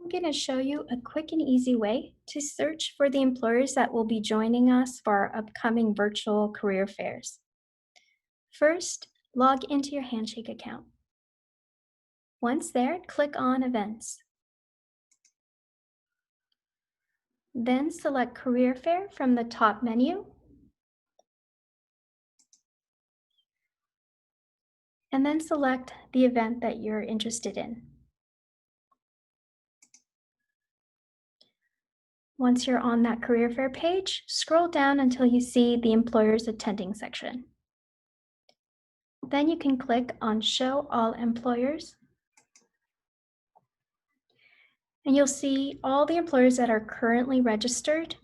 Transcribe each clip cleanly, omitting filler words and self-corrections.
I'm going to show you a quick and easy way to search for the employers that will be joining us for our upcoming virtual career fairs. First, log into your Handshake account. Once there, click on Events. Then select Career Fair from the top menu. And then select the event that you're interested in. Once you're on that career fair page, scroll down until you see the Employers Attending section. Then you can click on Show All Employers. And you'll see all the employers that are currently registered.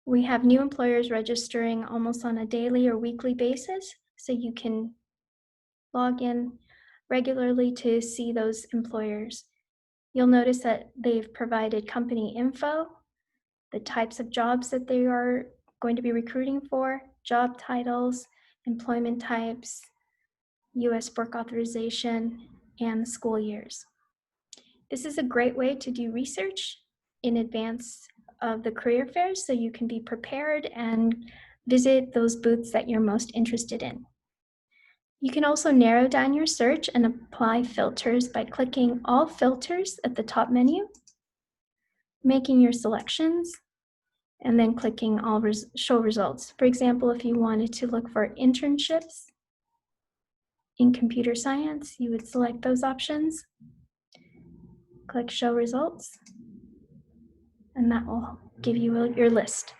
We have new employers registering almost on a daily or weekly basis, so you can log in regularly to see those employers. You'll notice that they've provided company info, the types of jobs that they are going to be recruiting for, job titles, employment types, U.S. work authorization, and school years. This is a great way to do research in advance of the career fairs so you can be prepared and visit those booths that you're most interested in. You can also narrow down your search and apply filters by clicking All Filters at the top menu, making your selections, and then clicking Show Results. For example, if you wanted to look for internships in computer science, you would select those options. Click Show Results, and that will give you your list.